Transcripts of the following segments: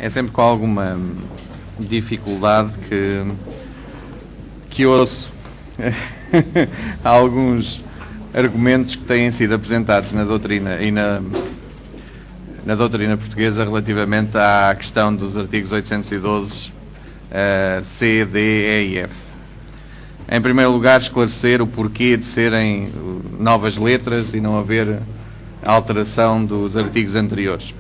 É sempre com alguma dificuldade que ouço alguns argumentos que têm sido apresentados na doutrina e na doutrina portuguesa relativamente à questão dos artigos 812 C, D, E e F. Em primeiro lugar, esclarecer o porquê de serem novas letras e não haver alteração dos artigos anteriores.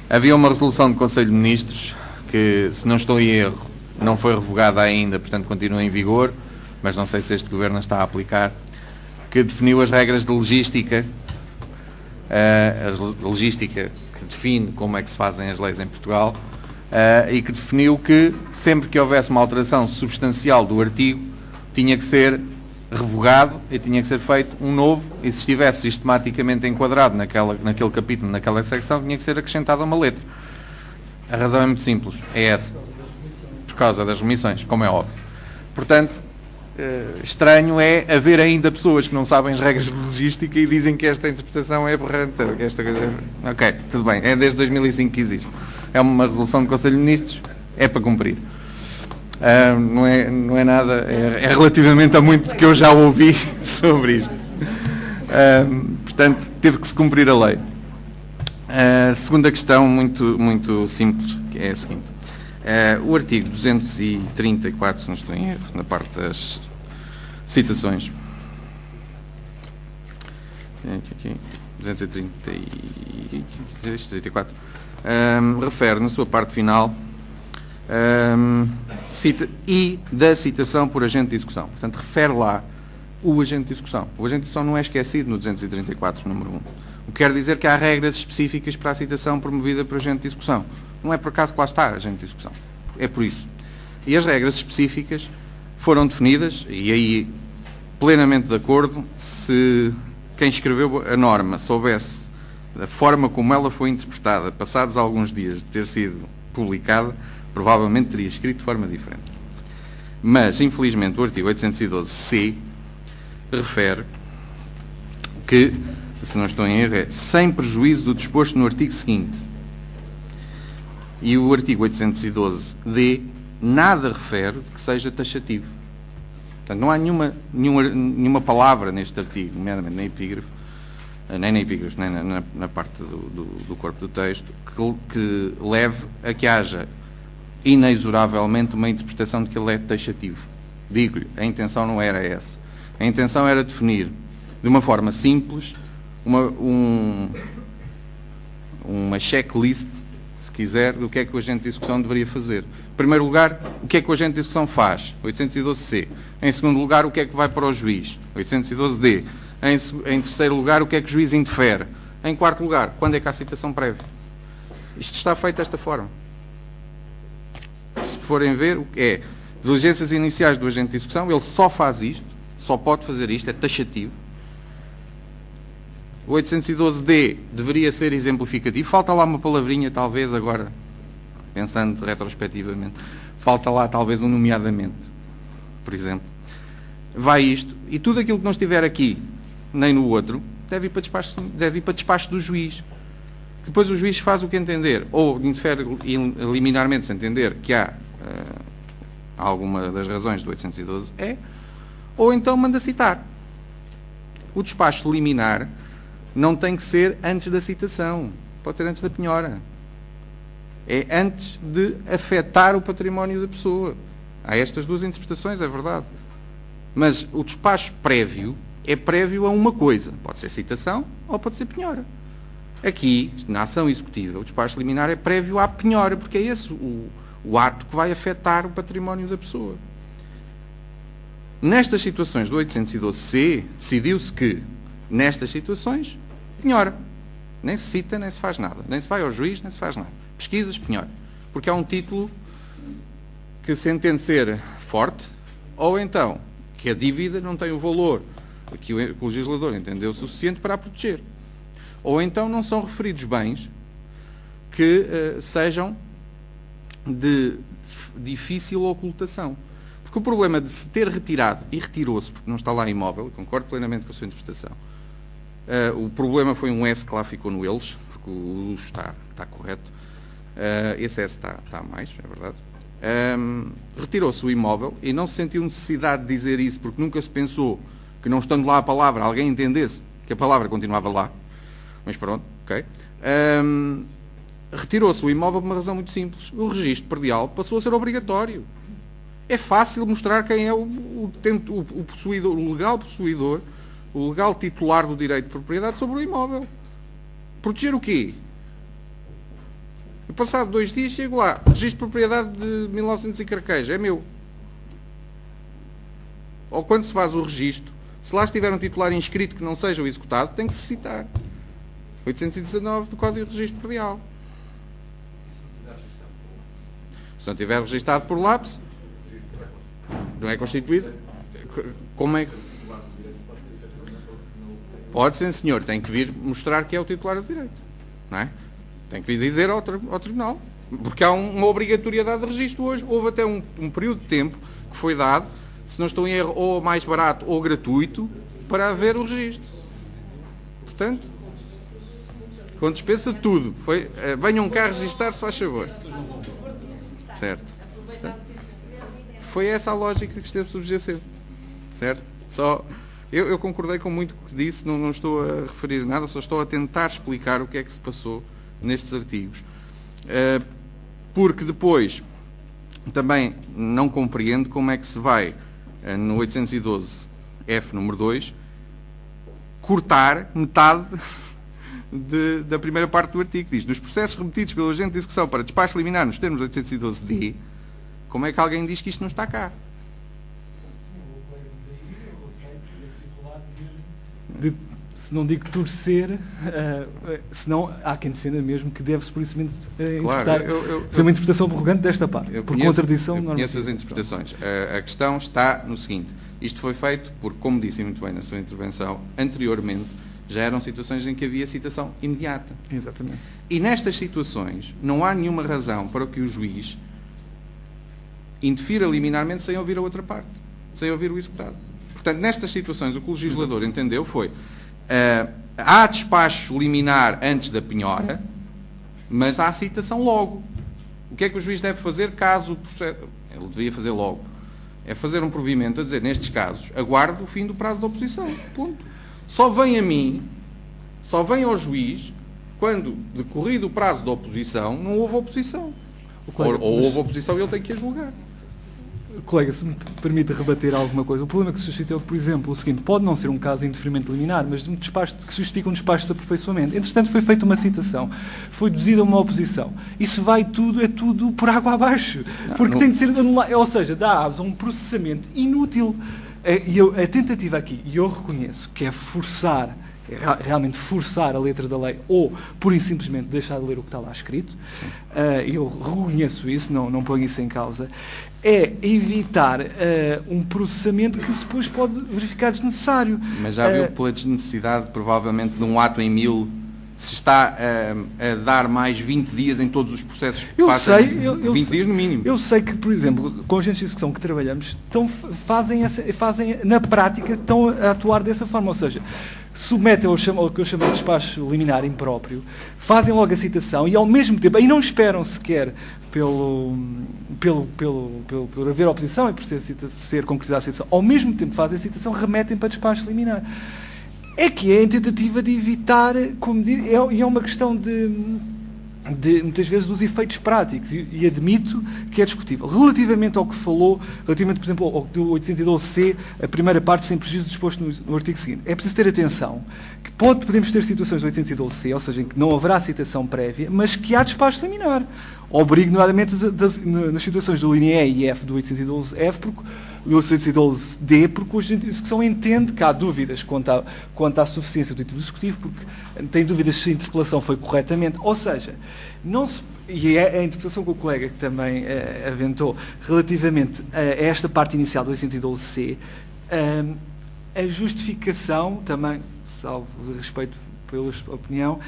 Havia uma resolução do Conselho de Ministros que, se não estou em erro, não foi revogada ainda, portanto continua em vigor, mas não sei se este Governo está a aplicar, que definiu as regras de logística, a logística que define como é que se fazem as leis em Portugal, e que definiu que sempre que houvesse uma alteração substancial do artigo, tinha que ser revogado e tinha que ser feito um novo, e se estivesse sistematicamente enquadrado naquele capítulo, naquela secção, tinha que ser acrescentada uma letra. A razão é muito simples, é essa, por causa das remissões, como é óbvio. Portanto, estranho é haver ainda pessoas que não sabem as regras de logística e dizem que esta interpretação é aberrante. Ok, tudo bem, é desde 2005 que existe. É uma resolução do Conselho de Ministros, é para cumprir. Não é nada, é relativamente a muito que eu já ouvi sobre isto. Portanto, teve que se cumprir a lei. A segunda questão, muito simples, que é a seguinte. O artigo 234, se não estou em erro, na parte das citações. 234. Refere na sua parte final e da citação por agente de execução. Portanto, refere lá o agente de execução. O agente de execução não é esquecido no 234, número 1. O que quer dizer que há regras específicas para a citação promovida por agente de execução. Não é por acaso que lá está agente de execução. É por isso. E as regras específicas foram definidas, e aí plenamente de acordo, se quem escreveu a norma soubesse da forma como ela foi interpretada, passados alguns dias de ter sido publicada, provavelmente teria escrito de forma diferente. Mas, infelizmente, o artigo 812-C refere que, se não estou em erro, é sem prejuízo do disposto no artigo seguinte. E o artigo 812-D nada refere que seja taxativo. Portanto, não há nenhuma palavra neste artigo, nomeadamente na epígrafe, nem na parte do corpo do texto, que leve a que haja inexoravelmente uma interpretação de que ele é taxativo. Digo-lhe, a intenção não era essa. A intenção era definir de uma forma simples uma checklist, se quiser, do que é que o agente de execução deveria fazer. Em primeiro lugar, o que é que o agente de execução faz? 812-C. Em segundo lugar, o que é que vai para o juiz? 812-D. Em terceiro lugar, o que é que o juiz interfere? Em quarto lugar, quando é que há citação prévia? Isto está feito desta forma. Se forem ver, diligências iniciais do agente de execução, ele só faz isto, só pode fazer isto, é taxativo. O 812-D deveria ser exemplificativo. Falta lá uma palavrinha, talvez, agora, pensando retrospectivamente. Falta lá, talvez, um nomeadamente, por exemplo. Vai isto, e tudo aquilo que não estiver aqui, nem no outro, deve ir para despacho do juiz. Depois o juiz faz o que entender, ou interfere liminarmente se entender que há alguma das razões do 812 ou então manda citar. O despacho liminar não tem que ser antes da citação, pode ser antes da penhora. É antes de afetar o património da pessoa. Há estas duas interpretações, é verdade. Mas o despacho prévio é prévio a uma coisa. Pode ser citação ou pode ser penhora. Aqui, na ação executiva, o despacho liminar é prévio à penhora, porque é esse o ato que vai afetar o património da pessoa. Nestas situações do 812-C, decidiu-se que, nestas situações, penhora. Nem se cita, nem se faz nada. Nem se vai ao juiz, nem se faz nada. Pesquisas, penhora. Porque é um título que se entende ser forte, ou então que a dívida não tem o valor que o legislador entendeu suficiente para a proteger. Ou então não são referidos bens que sejam de difícil ocultação. Porque o problema de se ter retirado, e retirou-se porque não está lá imóvel, concordo plenamente com a sua interpretação, o problema foi um S que lá ficou no eles, porque o uso está correto, esse S está a mais, é verdade. Retirou-se o imóvel e não se sentiu necessidade de dizer isso, porque nunca se pensou que, não estando lá a palavra, alguém entendesse que a palavra continuava lá. Mas pronto, ok. Retirou-se o imóvel por uma razão muito simples. O registro predial passou a ser obrigatório. É fácil mostrar quem é o possuidor, o legal possuidor, o legal titular do direito de propriedade sobre o imóvel. Proteger o quê? E passado 2 dias chego lá, registro de propriedade de 1900 e carqueja, é meu. Ou quando se faz o registro, se lá estiver um titular inscrito que não seja o executado, tem que se citar. 819 do Código de Registro Predial. Se não estiver registado por lápis, não é constituído? Como é que... Pode, sim, senhor. Tem que vir mostrar que é o titular do direito. Não é? Tem que vir dizer ao tribunal. Porque há uma obrigatoriedade de registro hoje. Houve até um período de tempo que foi dado, se não estou em erro, ou mais barato ou gratuito, para haver o registro. Portanto, com dispensa de tudo. Venham cá registar, se faz favor. Certo. Portanto, foi essa a lógica que esteve subjacente. Certo? Eu concordei com muito o que disse, não estou a referir nada, só estou a tentar explicar o que é que se passou nestes artigos. Porque depois também não compreendo como é que se vai, no 812F número 2, cortar metade da primeira parte do artigo. Diz: nos processos remetidos pelo agente de execução para despacho liminar nos termos 812D, como é que alguém diz que isto não está cá? Se não digo torcer, senão há quem defenda mesmo que deve-se por isso mesmo interpretar. Ser uma interpretação arrogante desta parte, por contradição. Eu conheço as interpretações. A questão está no seguinte: isto foi feito porque, como disse muito bem na sua intervenção, anteriormente já eram situações em que havia citação imediata. Exatamente. E nestas situações não há nenhuma razão para que o juiz interfira liminarmente sem ouvir a outra parte, sem ouvir o executado. Portanto, nestas situações, o que o legislador entendeu foi: há despacho liminar antes da penhora, mas há citação logo. O que é que o juiz deve fazer caso o processo... Ele devia fazer logo. É fazer um provimento a dizer, nestes casos, aguardo o fim do prazo de oposição. Ponto. Só vem a mim, só vem ao juiz, quando, decorrido o prazo de oposição, não houve oposição. Ou houve oposição e ele tem que a julgar. Colega, se me permite rebater alguma coisa, o problema que se suscita é, por exemplo, o seguinte: pode não ser um caso de interferimento liminar, mas de um despacho que justifica um despacho de aperfeiçoamento. Entretanto, foi feita uma citação, foi deduzida uma oposição. Isso é tudo por água abaixo. Porque tem de ser anulado, ou seja, dá aso a um processamento inútil. E a tentativa aqui, e eu reconheço que é realmente forçar a letra da lei, ou pura e simplesmente deixar de ler o que está lá escrito, eu reconheço isso, não ponho isso em causa, é evitar um processamento que depois pode verificar desnecessário. Mas já viu pela desnecessidade, provavelmente, de um ato em 1000, se está a dar mais 20 dias em todos os processos que passam, 20 dias no mínimo. Eu sei que, por exemplo, com agentes de execução que trabalhamos, fazem na prática, estão a atuar dessa forma, ou seja, submetem ao que eu chamo de despacho liminar impróprio, fazem logo a citação e, ao mesmo tempo, aí não esperam sequer por haver oposição e por ser concretizada a citação, ao mesmo tempo fazem a citação, remetem para despacho liminar. É que é em tentativa de evitar, como diz, e é uma questão de muitas vezes dos efeitos práticos, e admito que é discutível. Relativamente ao que falou, relativamente, por exemplo, ao do 812C, a primeira parte sem prejuízo disposto no artigo seguinte, é preciso ter atenção que podemos ter situações do 812C, ou seja, em que não haverá citação prévia, mas que há despacho liminar. Obrigo, nomeadamente, nas situações do linha E e F do 812F, do 812D, porque o agente de execução entende que há dúvidas quanto à suficiência do título executivo, porque tem dúvidas se a interpelação foi corretamente. Ou seja, e é a interpretação que o colega que também aventou relativamente a esta parte inicial do 812C, a justificação, também, salvo respeito pela opinião,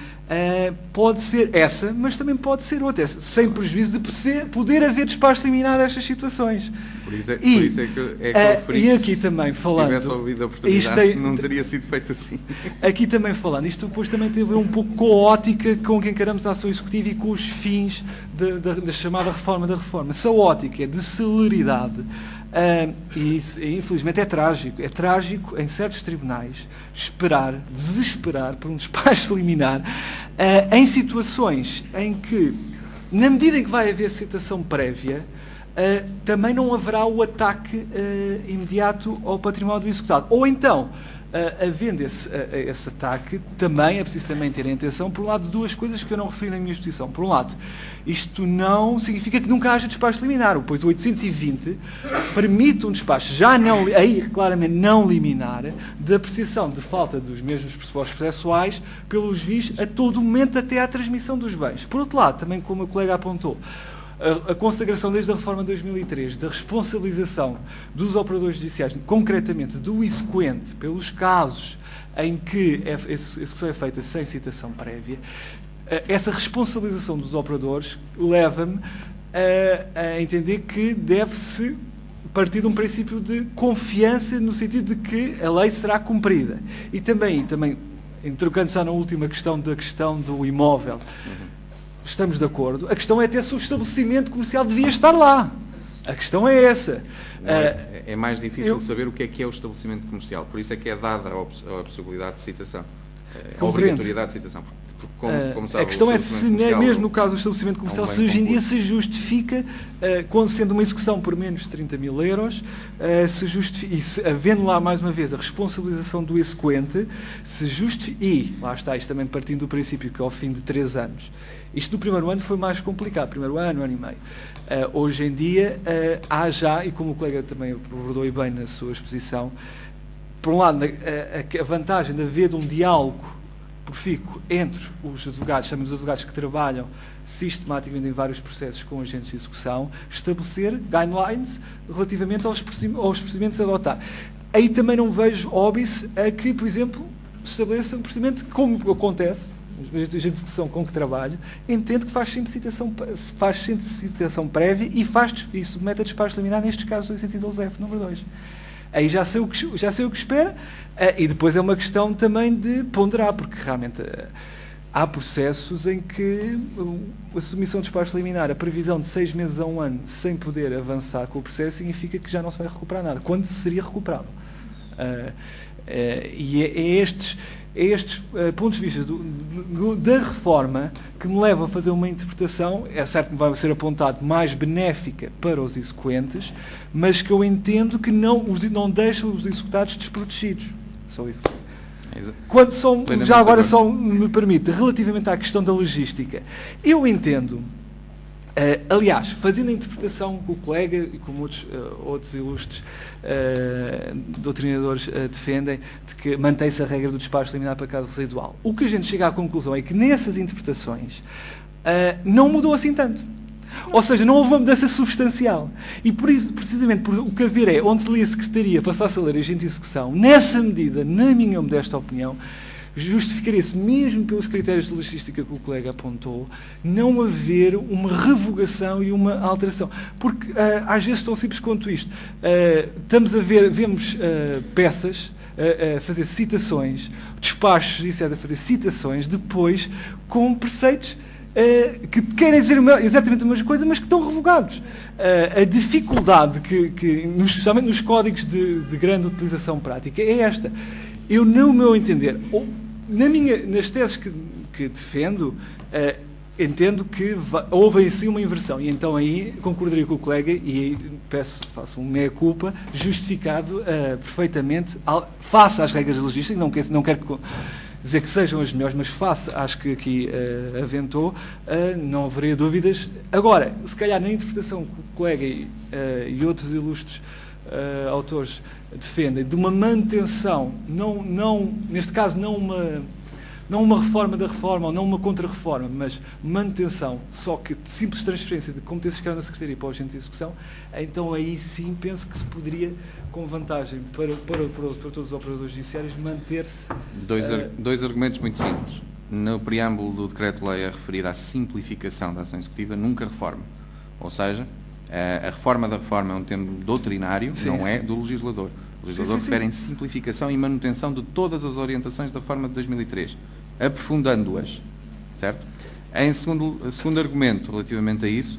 pode ser essa, mas também pode ser outra, sem prejuízo de poder haver despacho liminar destas situações. Por isso é que eu referi e aqui também falando, se tivesse ouvido a oportunidade, não teria sido feito assim. Aqui também falando, isto depois também tem a ver um pouco com a ótica com que encaramos a ação executiva e com os fins da chamada reforma da reforma. Se a ótica é de celeridade, e isso, infelizmente é trágico em certos tribunais desesperar por um despacho liminar em situações em que, na medida em que vai haver citação prévia, também não haverá o ataque imediato ao património do executado. Ou então, havendo esse ataque, também é preciso também ter em atenção, por um lado, duas coisas que eu não referi na minha exposição. Por um lado, isto não significa que nunca haja despacho liminar, pois o 820 permite um despacho, aí claramente não liminar, de apreciação de falta dos mesmos pressupostos processuais pelos juízes a todo momento até à transmissão dos bens. Por outro lado, também como o colega apontou, a consagração desde a reforma de 2003 da responsabilização dos operadores judiciais, concretamente do exequente, pelos casos em que a execução é feita sem citação prévia, essa responsabilização dos operadores leva-me a entender que deve-se partir de um princípio de confiança no sentido de que a lei será cumprida. E também trocando já na última questão da questão do imóvel, estamos de acordo. A questão é até se o estabelecimento comercial devia estar lá. A questão é essa. É mais difícil saber o que é o estabelecimento comercial. Por isso é que é dada a possibilidade de citação. A obrigatoriedade de citação. Porque, como sabe, a questão é se, mesmo no caso do estabelecimento comercial, se hoje em dia se justifica, sendo uma execução por menos de 30 mil euros, se justifica, e havendo lá, mais uma vez, a responsabilização do exequente, e lá está, isto também partindo do princípio que ao fim de 3 anos, isto no primeiro ano foi mais complicado, primeiro ano e meio. Hoje em dia há já, e como o colega também abordou bem na sua exposição, por um lado, a vantagem de haver um diálogo profícuo entre os advogados, chamamos os advogados que trabalham sistematicamente em vários processos com agentes de execução, estabelecer guidelines relativamente aos procedimentos a adotar. Aí também não vejo óbice a que, por exemplo, se estabeleça um procedimento, como acontece, os agentes de execução com que trabalho, entende que faz sempre citação prévia e submete a despacho liminar, nestes casos, o 812F, número 2. Aí já sei o que espera, e depois é uma questão também de ponderar, porque realmente há processos em que a submissão de despacho liminar, a previsão de 6 meses a 1 ano sem poder avançar com o processo, significa que já não se vai recuperar nada, quando seria recuperável. E é estes pontos de vista da reforma que me levam a fazer uma interpretação, é certo que vai ser apontado, mais benéfica para os exequentes, mas que eu entendo que não deixam os executados desprotegidos. Só isso. Quando já agora só me permite, relativamente à questão da logística, eu entendo, aliás, fazendo a interpretação que o colega e como outros ilustres doutrinadores defendem, de que mantém-se a regra do despacho liminar para caso residual. O que a gente chega à conclusão é que nessas interpretações não mudou assim tanto. Ou seja, não houve uma mudança substancial. E por isso, precisamente por o que haver é, onde se lia a Secretaria passasse a ler agente de execução, nessa medida, na minha modesta opinião, justificaria-se, mesmo pelos critérios de logística que o colega apontou, não haver uma revogação e uma alteração. Porque às vezes tão simples quanto isto. Vemos peças a fazer citações, despachos judiciais a fazer citações, depois com preceitos que querem dizer exatamente a mesma coisa, mas que estão revogados. A dificuldade especialmente nos códigos de grande utilização prática, é esta. Eu, no meu entender, nas teses que defendo, entendo que houve assim uma inversão, e então aí concordaria com o colega, e aí faço um meia-culpa, justificado perfeitamente, face às regras da logística, não quero dizer que sejam as melhores, mas face às que aqui aventou, não haveria dúvidas. Agora, se calhar na interpretação que o colega e outros ilustres autores defendem, de uma manutenção, neste caso não uma não uma reforma da reforma ou não uma contra-reforma, mas manutenção, só que de simples transferência de competências que eram na Secretaria para o agente de execução, então aí sim penso que se poderia, com vantagem para todos os operadores judiciários, manter-se... Dois argumentos muito simples. No preâmbulo do decreto-lei é referido à simplificação da ação executiva, nunca reforma. Ou seja, a reforma da reforma é um termo doutrinário, não é do legislador. O legislador refere em simplificação e manutenção de todas as orientações da reforma de 2003, aprofundando-as, certo? Em segundo argumento, relativamente a isso,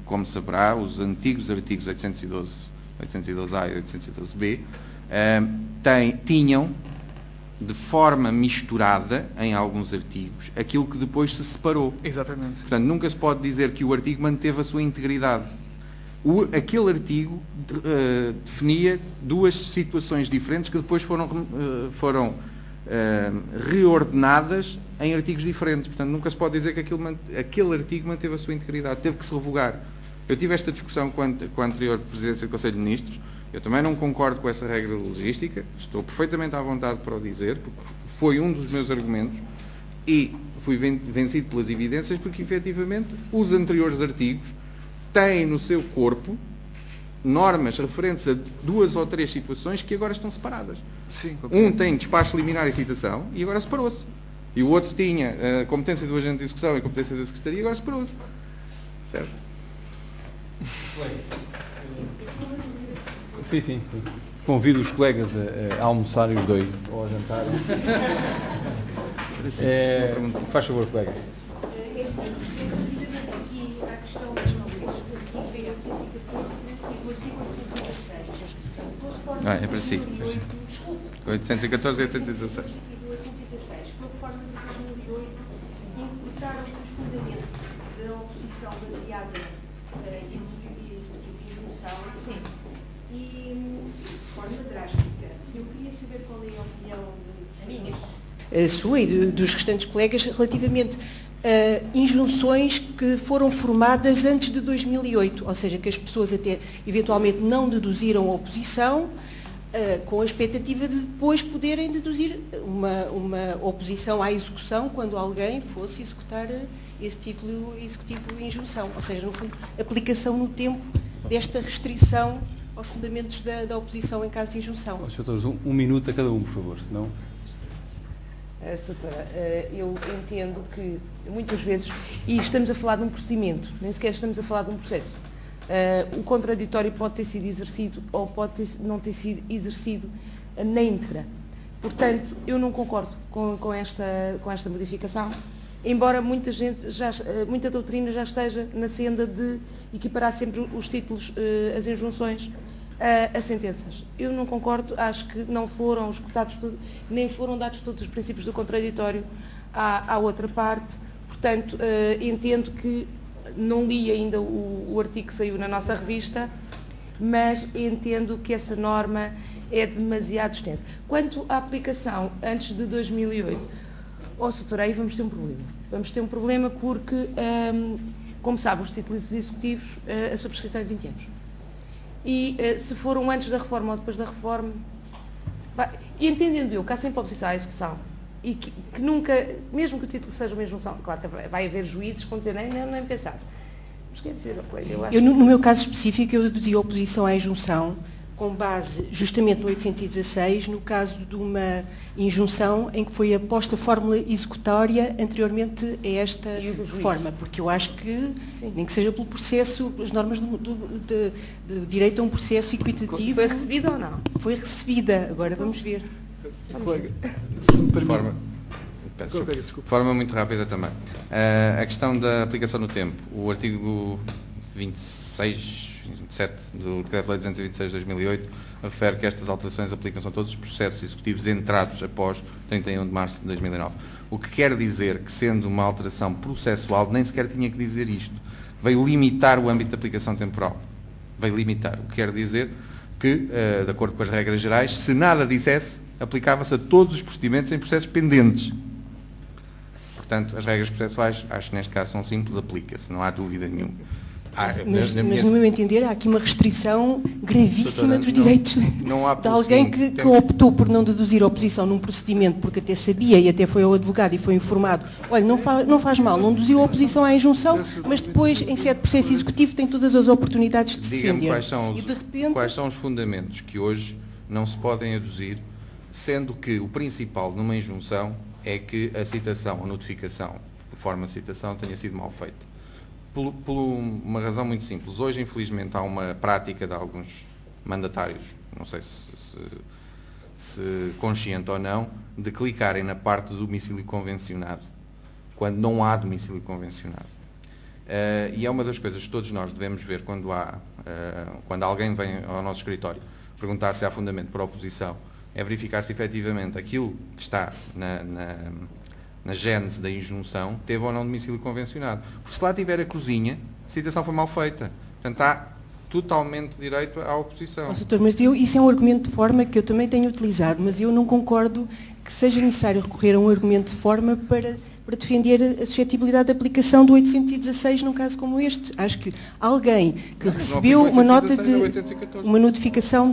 como saberá, os antigos artigos 812A e 812B tinham, de forma misturada, em alguns artigos, aquilo que depois se separou. Exatamente. Portanto, nunca se pode dizer que o artigo manteve a sua integridade. Aquele artigo definia duas situações diferentes que depois foram reordenadas em artigos diferentes. Portanto, nunca se pode dizer que aquele artigo manteve a sua integridade. Teve que se revogar. Eu tive esta discussão com a anterior Presidência do Conselho de Ministros. Eu também não concordo com essa regra logística. Estou perfeitamente à vontade para o dizer, porque foi um dos meus argumentos e fui vencido pelas evidências, porque, efetivamente, os anteriores artigos têm no seu corpo normas referentes a 2 ou 3 situações que agora estão separadas. Sim, um tem despacho liminar e citação e agora separou-se. E o outro tinha a competência do agente de execução e a competência da Secretaria e agora separou-se. Certo? Sim. Convido os colegas a almoçarem os dois ou a jantar. Faz favor, colega. É para si. 814 e 816. E 816, com a reforma de 2008, imputaram-se os fundamentos da oposição baseada em injunção. Sim. E de forma drástica. Eu queria saber qual é a opinião dos minhas. A sua e dos restantes colegas relativamente a injunções que foram formadas antes de 2008, ou seja, que as pessoas até eventualmente não deduziram a oposição, com a expectativa de depois poderem deduzir uma oposição à execução quando alguém fosse executar esse título executivo em injunção. Ou seja, no fundo, aplicação no tempo desta restrição aos fundamentos da oposição em caso de injunção. Senhor Doutor, um minuto a cada um, por favor, senão... Doutora, eu entendo que muitas vezes, e estamos a falar de um procedimento, nem sequer estamos a falar de um processo, o contraditório pode ter sido exercido ou pode não ter sido exercido na íntegra. Portanto, eu não concordo com esta modificação, embora muita doutrina já esteja na senda de equiparar sempre os títulos, as injunções, a sentenças. Eu não concordo, acho que não foram escutados, nem foram dados todos os princípios do contraditório à outra parte, portanto, entendo que não li ainda o artigo que saiu na nossa revista, mas entendo que essa norma é demasiado extensa. Quanto à aplicação antes de 2008, doutora, aí vamos ter um problema. Vamos ter um problema porque, como sabe, os títulos executivos, a subscrição é de 20 anos. E se foram antes da reforma ou depois da reforma, e entendendo eu que há sempre oposição à execução, e que nunca, mesmo que o título seja uma injunção, claro que vai haver juízes que vão dizer nem pensar. Mas quer dizer, eu acho no meu caso específico, eu deduzi a oposição à injunção com base justamente no 816, no caso de uma injunção em que foi aposta fórmula executória anteriormente a esta reforma, porque eu acho que, sim, nem que seja pelo processo, as normas de direito a um processo equitativo... Foi recebida ou não? Foi recebida, agora vamos ver. Colega, se me permite... De forma muito rápida também. A questão da aplicação no tempo. O artigo 27 do Decreto-Lei 226 de 2008 refere que estas alterações aplicam-se a todos os processos executivos entrados após 31 de março de 2009. O que quer dizer que, sendo uma alteração processual, nem sequer tinha que dizer isto. Veio limitar o âmbito de aplicação temporal. Veio limitar. O que quer dizer que, de acordo com as regras gerais, se nada dissesse, aplicava-se a todos os procedimentos em processos pendentes. Portanto, as regras processuais, acho que neste caso são simples, aplica-se, não há dúvida nenhuma. Mas, na minha- no meu entender, há aqui uma restrição gravíssima Doutora, dos não- direitos não há de pelo alguém seguinte, que temos- optou por não deduzir a oposição num procedimento porque até sabia e até foi ao advogado e foi informado, olha, não faz mal, não deduziu a oposição à injunção, mas depois, em sede de processo executivo, tem todas as oportunidades de se Diga-me defender. quais E de repente, são os fundamentos que hoje não se podem aduzir, sendo que o principal numa injunção é que a citação, a notificação, de forma de citação, tenha sido mal feita. Por uma razão muito simples. Hoje, infelizmente, há uma prática de alguns mandatários, não sei se consciente ou não, de clicarem na parte do domicílio convencionado, quando não há domicílio convencionado. E é uma das coisas que todos nós devemos ver quando alguém vem ao nosso escritório perguntar se há fundamento para a oposição, é verificar se efetivamente aquilo que está na gênese da injunção teve ou não domicílio convencionado. Porque se lá tiver a cozinha, a citação foi mal feita. Portanto, há totalmente direito à oposição. doutor, mas isso é um argumento de forma que eu também tenho utilizado, mas eu não concordo que seja necessário recorrer a um argumento de forma para defender a suscetibilidade de aplicação do 816 num caso como este. Acho que alguém que recebeu uma nota de uma notificação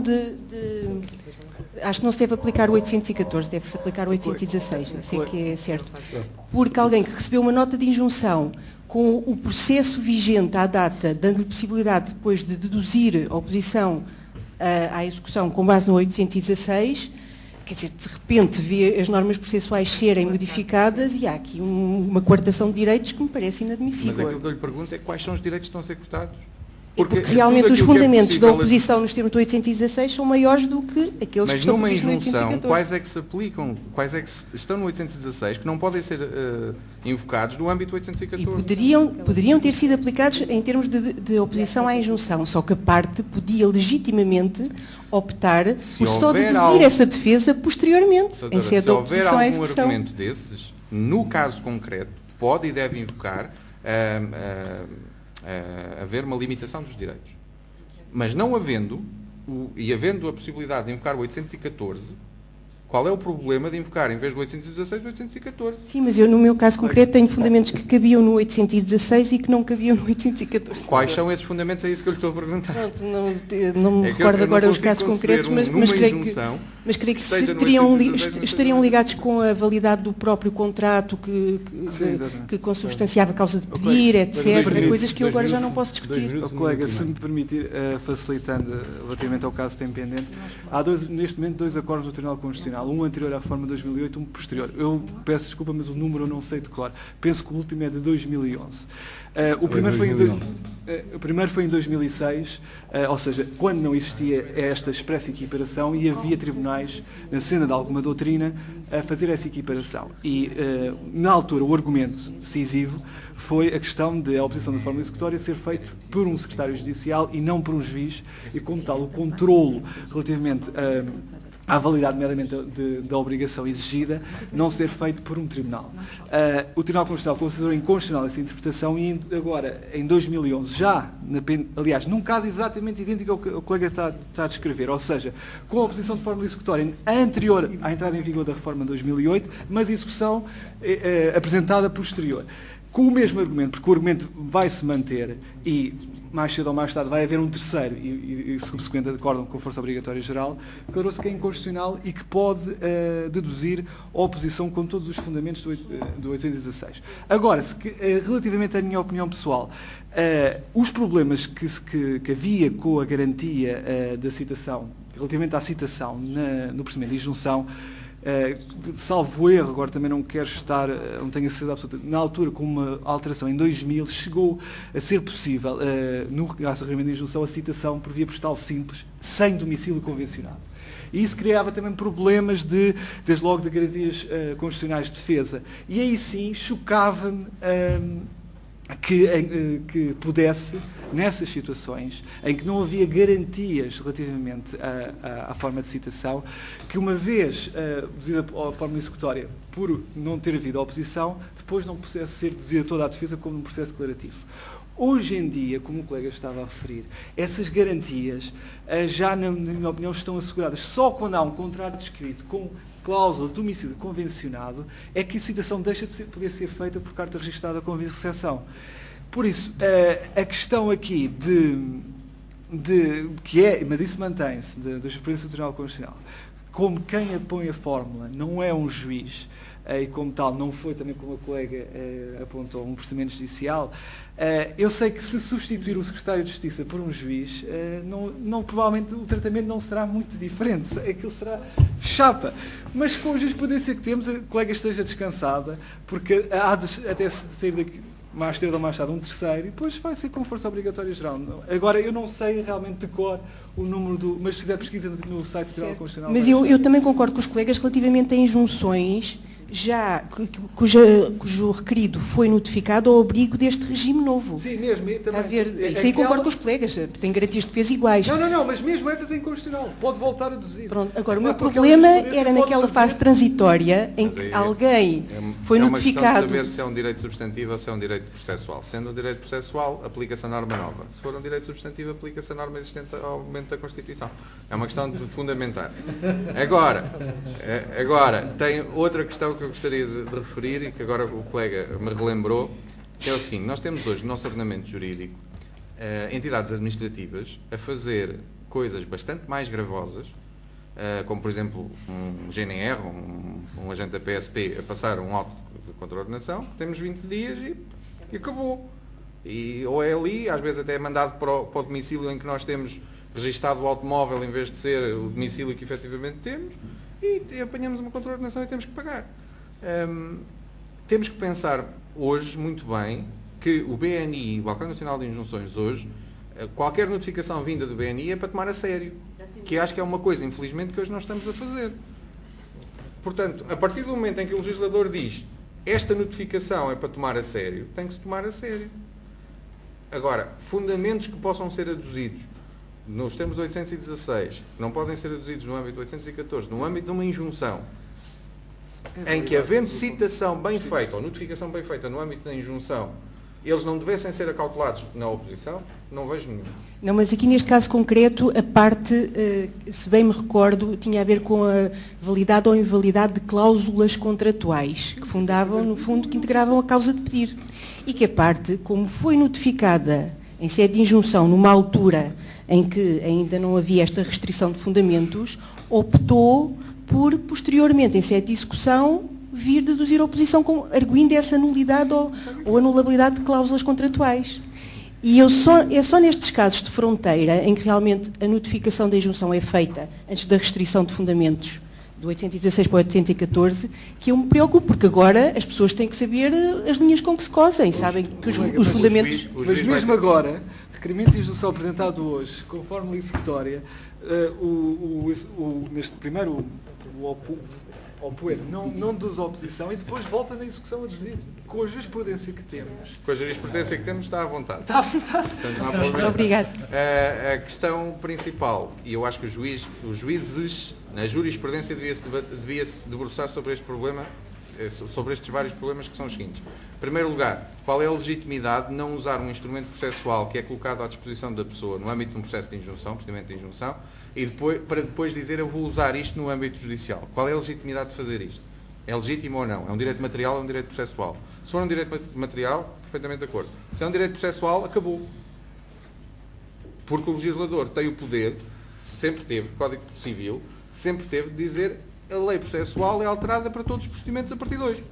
acho que não se deve aplicar o 814, deve-se aplicar o 816, isso é que é certo. Porque alguém que recebeu uma nota de injunção com o processo vigente à data, dando-lhe possibilidade depois de deduzir a oposição à execução com base no 816, quer dizer, de repente vê as normas processuais serem modificadas e há aqui uma coartação de direitos que me parece Mas inadmissível. aquilo que eu lhe pergunto é quais são os direitos que estão a ser cortados. Porque tudo realmente os aquilo que é fundamentos da possível- oposição nos termos do 816 são maiores do que aqueles que Mas estão numa previstos no injunção, 814. quais é que se aplicam, quais é que estão no 816, que não podem ser invocados no âmbito do E 814? poderiam ter sido aplicados em termos de oposição à injunção, só que a parte podia legitimamente optar Se por só houver deduzir algo- essa defesa posteriormente, Doutora, em sede se de houver oposição à algum execução. argumento desses, no caso concreto, pode e deve invocar haver uma limitação dos direitos. Mas não havendo, e havendo a possibilidade de invocar o 814, qual é o problema de invocar, em vez do 816, o 814? Sim, mas eu no meu caso concreto tenho fundamentos que cabiam no 816 e que não cabiam no 814. Quais são esses fundamentos? É isso que eu lhe estou a perguntar. Pronto, não me É que recordo eu não agora os consigo casos conceber concretos, numa mas creio que esteja no teriam 816, estariam ligados com a validade do próprio contrato Sim, exatamente. que consubstanciava a causa de Ok, pedir, mas etc. dois minutos, Coisas que eu dois agora já minutos, não posso dois discutir. minutos. Colega, se me permitir, facilitando relativamente ao caso que tem pendente, há neste momento dois acordos do Tribunal Constitucional, um anterior à reforma de 2008, um posterior. Eu peço desculpa, mas o número eu não sei de cor. Penso que o último é de 2011. O primeiro foi em 2006, ou seja, quando não existia esta expressa equiparação e havia tribunais, na cena de alguma doutrina, a fazer essa equiparação. E, na altura, o argumento decisivo foi a questão de a oposição da forma executória ser feito por um secretário judicial e não por um juiz, e como tal, o controlo relativamente à validade meramente da obrigação exigida não ser feito por um tribunal. O Tribunal Constitucional considerou inconstitucional essa interpretação e agora, em 2011, aliás, num caso exatamente idêntico ao que o colega está a descrever, ou seja, com a oposição de forma executória anterior à entrada em vigor da reforma de 2008, mas execução apresentada posterior. Com o mesmo argumento, porque o argumento vai se manter e mais cedo ou mais tarde vai haver um terceiro e subsequente acórdão com força obrigatória geral, declarou-se que é inconstitucional e que pode deduzir a oposição com todos os fundamentos do 816. Agora, relativamente à minha opinião pessoal, os problemas que havia com a garantia da citação, relativamente à citação no procedimento de injunção, salvo erro, agora também não quero estar, não tenho a certeza absoluta, na altura com uma alteração em 2000 chegou a ser possível, no caso do regramento de injunção, a citação por via postal simples, sem domicílio convencionado. E isso criava também problemas desde logo de garantias constitucionais de defesa. E aí sim chocava-me que pudesse, nessas situações em que não havia garantias relativamente à forma de citação, que uma vez deduzida a forma executória por não ter havido a oposição, depois não pudesse ser deduzida toda a defesa como num processo declarativo. Hoje em dia, como o colega estava a referir, essas garantias já, na minha opinião, estão asseguradas. Só quando há um contrato escrito com cláusula de domicílio convencionado é que a citação deixa de poder ser feita por carta registada com recepção. Por isso, a questão aqui mas isso mantém-se, da jurisprudência do Tribunal Constitucional, como quem põe a fórmula não é um juiz, e como tal não foi, também como a colega apontou, um procedimento judicial, eu sei que se substituir o Secretário de Justiça por um juiz, provavelmente o tratamento não será muito diferente, aquilo será chapa. Mas com a jurisprudência que temos, a colega esteja descansada, porque há de até sair daqui mais cedo ou mais tarde um terceiro, e depois vai ser com força obrigatória geral. Agora, eu não sei realmente de cor o número mas se fizer pesquisa no site do Tribunal Constitucional... Mas eu também concordo com os colegas relativamente a injunções cujo requerido foi notificado ao abrigo deste regime novo. Sim, mesmo. Está a ver? Isso aí concordo com os colegas, tem garantias de defesa iguais. Não, mas mesmo essas é inconstitucional. Pode voltar a deduzir. Pronto, agora, o meu problema era naquela fase transitória em que alguém foi notificado... É uma questão de saber se é um direito substantivo ou se é um direito processual. Sendo um direito processual, aplica-se a norma nova. Se for um direito substantivo, aplica-se a norma existente ao momento da Constituição. É uma questão de fundamentar. Agora, tem outra questão que eu gostaria de referir e que agora o colega me relembrou, que é o seguinte: nós temos hoje no nosso ordenamento jurídico entidades administrativas a fazer coisas bastante mais gravosas, como por exemplo um GNR, um agente da PSP a passar um auto de contraordenação, temos 20 dias e acabou. Ou é ali, às vezes até é mandado para o domicílio em que nós temos registado o automóvel em vez de ser o domicílio que efetivamente temos, e apanhamos uma contraordenação e temos que pagar. Temos que pensar hoje muito bem que o BNI, o Balcão Nacional de Injunções, hoje, qualquer notificação vinda do BNI é para tomar a sério, que acho que é uma coisa, infelizmente, que hoje não estamos a fazer. Portanto, a partir do momento em que o legislador diz esta notificação é para tomar a sério, tem que se tomar a sério. Agora, fundamentos que possam ser aduzidos nos termos 816, que não podem ser aduzidos no âmbito de 814, no âmbito de uma injunção, em que, havendo citação bem feita, ou notificação bem feita no âmbito da injunção, eles não devessem ser acautelados na oposição, não vejo nenhum. Não, mas aqui neste caso concreto, a parte, se bem me recordo, tinha a ver com a validade ou invalidade de cláusulas contratuais, que fundavam, no fundo, que integravam a causa de pedir. E que a parte, como foi notificada em sede de injunção, numa altura em que ainda não havia esta restrição de fundamentos, optou por, posteriormente, em sede de execução, vir deduzir a oposição arguindo essa nulidade ou anulabilidade de cláusulas contratuais. E é só nestes casos de fronteira, em que realmente a notificação da injunção é feita antes da restrição de fundamentos do 816 para o 814, que eu me preocupo, porque agora as pessoas têm que saber as linhas com que se cosem, sabem que os fundamentos... Mas mesmo agora, requerimento de injunção apresentado hoje, com fórmula executória, neste primeiro, o opoer não deduz a oposição e depois volta na execução a deduzir. Com a jurisprudência que temos. Com a jurisprudência que temos, está à vontade. Está à vontade. Portanto, não há problema. Obrigado. A questão principal, e eu acho que os juízes, na jurisprudência, devia-se debruçar sobre este problema, sobre estes vários problemas, que são os seguintes. Em primeiro lugar, qual é a legitimidade de não usar um instrumento processual que é colocado à disposição da pessoa no âmbito de um processo de injunção, procedimento de injunção, e para depois dizer eu vou usar isto no âmbito judicial? Qual é a legitimidade de fazer isto? É legítimo ou não? É um direito material ou é um direito processual? Se for um direito material, perfeitamente de acordo. Se é um direito processual, acabou. Porque o legislador tem o poder, sempre teve, Código Civil, sempre teve de dizer a lei processual é alterada para todos os procedimentos a partir de hoje.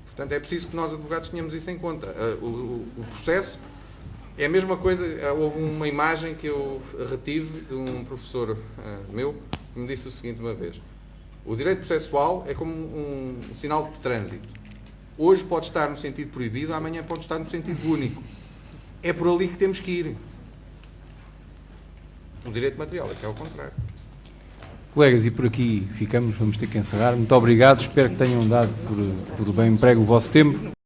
Portanto, é preciso que nós, advogados, tenhamos isso em conta. O processo é a mesma coisa. Houve uma imagem que eu retive de um professor meu que me disse o seguinte uma vez: o direito processual é como um sinal de trânsito. Hoje pode estar no sentido proibido, amanhã pode estar no sentido único. É por ali que temos que ir. O direito material é que é o contrário. Colegas, e por aqui ficamos, vamos ter que encerrar. Muito obrigado, espero que tenham dado por bem emprego o vosso tempo.